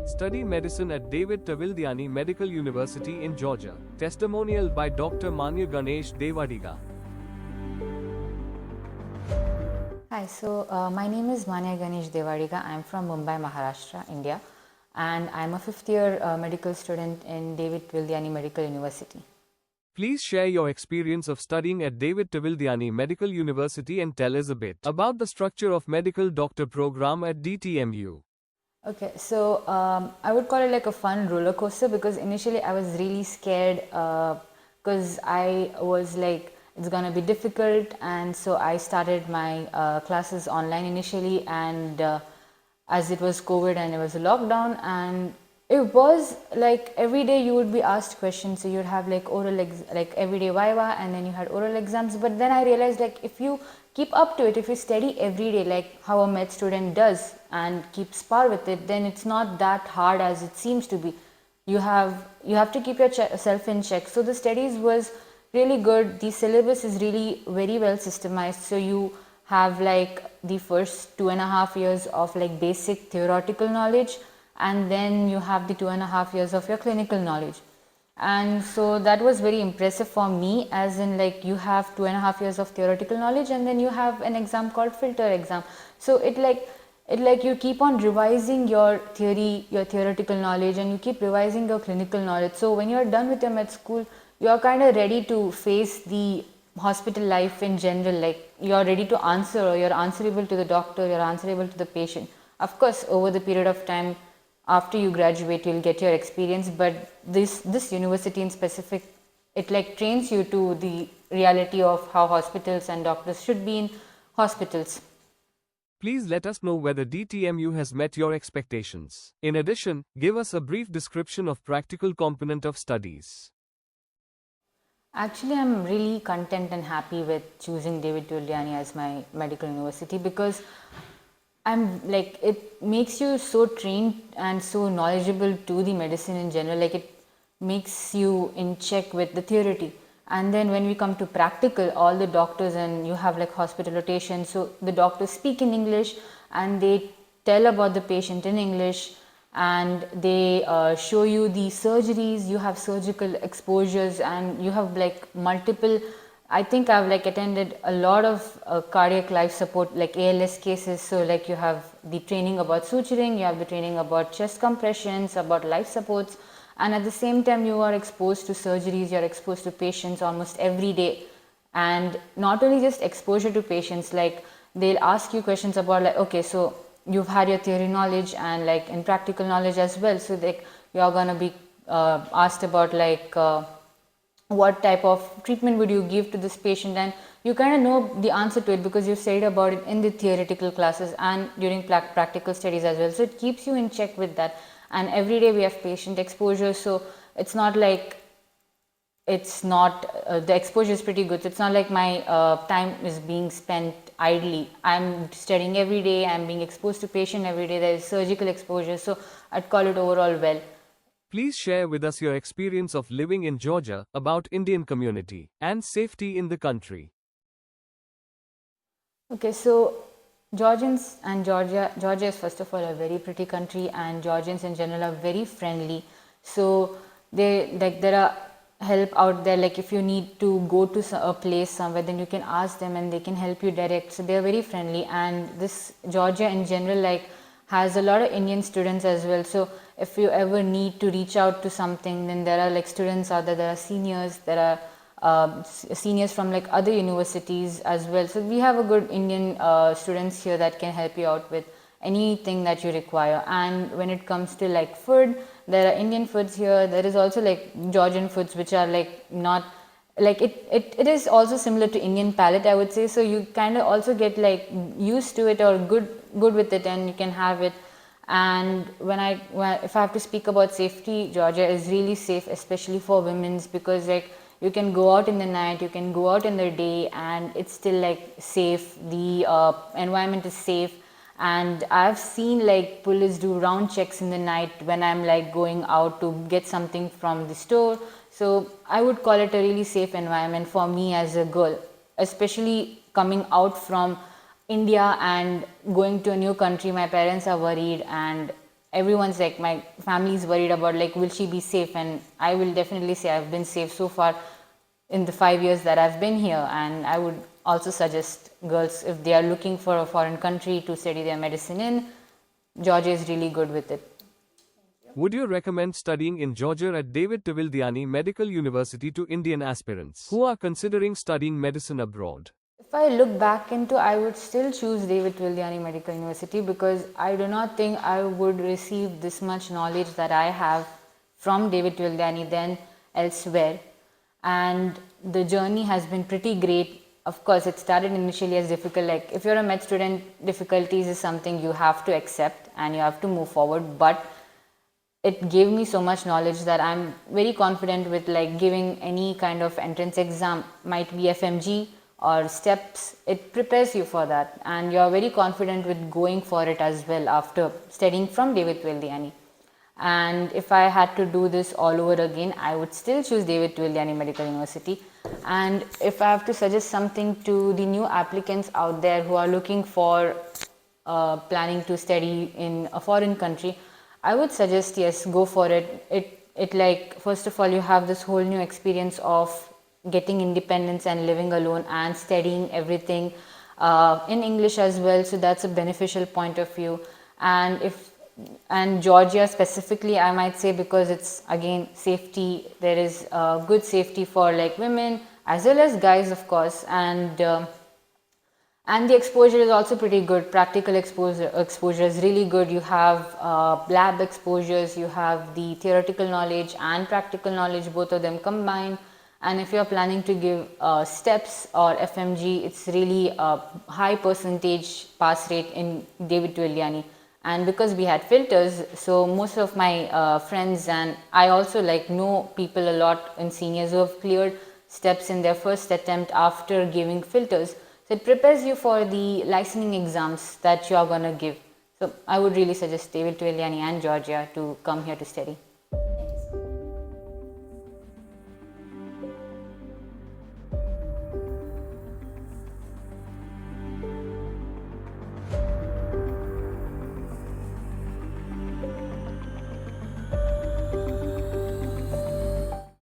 Study medicine at Tvildiani Medical University in Georgia. Testimonial by Dr. Maanya Ganesh Devadiga. Hi, my name is Maanya Ganesh Devadiga. I am from Mumbai, Maharashtra, India, and I am a fifth year medical student in Tvildiani Medical University. Please share your experience of studying at Tvildiani Medical University and tell us a bit about the structure of medical doctor program at DTMU. Okay, so I would call it like a fun roller coaster because initially I was really scared because I was like, it's gonna be difficult, and so I started my classes online initially, and as it was COVID and it was a lockdown, and it was like every day you would be asked questions. So you'd have like like everyday viva, and then you had oral exams. But then I realized, like, if you keep up to it, if you study every day like how a med student does and keep spar with it, then it's not that hard as it seems to be. You have to keep yourself in check. So the studies was really good. The syllabus is really very well systemized. So you have like the first 2.5 years of like basic theoretical knowledge, and then you have the 2.5 years of your clinical knowledge. And so that was very impressive for me, as in like you have 2.5 years of theoretical knowledge, and then you have an exam called filter exam. So it like you keep on revising your theoretical knowledge, and you keep revising your clinical knowledge. So when you're done with your med school, you are kind of ready to face the hospital life in general. Like you're ready to answer, or you're answerable to the doctor, you're answerable to the patient. Of course, over the period of time after you graduate, you'll get your experience, but this university in specific, it like trains you to the reality of how hospitals and doctors should be in hospitals. Please let us know whether DTMU has met your expectations. In addition, give us a brief description of practical component of studies. Actually, I'm really content and happy with choosing Tvildiani as my medical university, because I'm like, it makes you so trained and so knowledgeable to the medicine in general. Like it makes you in check with the theory. And then when we come to practical, all the doctors, and you have like hospital rotation, so the doctors speak in English and they tell about the patient in English, and they show you the surgeries. You have surgical exposures, and you have like multiple, I think I've like attended a lot of cardiac life support, like ALS cases. So like you have the training about suturing, you have the training about chest compressions, about life supports, and at the same time you are exposed to surgeries, you're exposed to patients almost every day. And not only just exposure to patients, like they'll ask you questions about like, okay, so you've had your theory knowledge and like in practical knowledge as well. So like you're gonna be asked about like what type of treatment would you give to this patient, and you kind of know the answer to it because you've studied about it in the theoretical classes and during practical studies as well. So it keeps you in check with that. And every day we have patient exposure, so it's not like the exposure is pretty good. So it's not like my time is being spent idly. I'm studying every day, I'm being exposed to patient every day, there is surgical exposure, so I'd call it overall well. Please share with us your experience of living in Georgia, about Indian community, and safety in the country. Okay, so Georgians and Georgia is first of all a very pretty country, and Georgians in general are very friendly. So there are help out there, like if you need to go to a place somewhere, then you can ask them and they can help you direct. So they're very friendly, and this Georgia in general like has a lot of Indian students as well. So if you ever need to reach out to something, then there are like students out there are seniors, there are seniors from like other universities as well. So we have a good Indian students here that can help you out with anything that you require. And when it comes to like food, there are Indian foods here. There is also like Georgian foods, which are like not like it is also similar to Indian palate, I would say. So you kind of also get like used to it, or good with it, and you can have it. And if I have to speak about safety, Georgia is really safe, especially for women's, because like you can go out in the night, you can go out in the day, and it's still like safe. The environment is safe, and I've seen like police do round checks in the night when I'm like going out to get something from the store. So I would call it a really safe environment for me as a girl, especially coming out from India and going to a new country. My parents are worried, and everyone's like, my family is worried about like, will she be safe? And I will definitely say I've been safe so far in the 5 years that I've been here. And I would also suggest girls, if they are looking for a foreign country to study their medicine in, Georgia is really good with it. Would you recommend studying in Georgia at David Tvildiani Medical University to Indian aspirants who are considering studying medicine abroad? If I look back into, I would still choose David Tvildiani Medical University, because I do not think I would receive this much knowledge that I have from David Tvildiani than elsewhere. And the journey has been pretty great. Of course, it started initially as difficult. Like, if you're a med student, difficulties is something you have to accept and you have to move forward. But it gave me so much knowledge that I'm very confident with like giving any kind of entrance exam, might be FMGE or steps. It prepares you for that, and you're very confident with going for it as well after studying from David Tvildiani. And if I had to do this all over again, I would still choose David Tvildiani Medical University. And if I have to suggest something to the new applicants out there who are looking for planning to study in a foreign country, I would suggest, yes, go for it. It like, first of all, you have this whole new experience of getting independence and living alone and studying everything in English as well. So that's a beneficial point of view. And Georgia specifically, I might say, because it's again safety. There is good safety for like women as well as guys, of course, and the exposure is also pretty good. Practical exposure is really good. You have lab exposures, you have the theoretical knowledge and practical knowledge, both of them combined. And if you're planning to give steps or FMG, it's really a high percentage pass rate in David Tvildiani. And because we had filters, so most of my friends and I also like know people a lot in seniors who have cleared steps in their first attempt after giving filters. So it prepares you for the licensing exams that you are going to give. So I would really suggest David Tvildiani and Georgia to come here to study.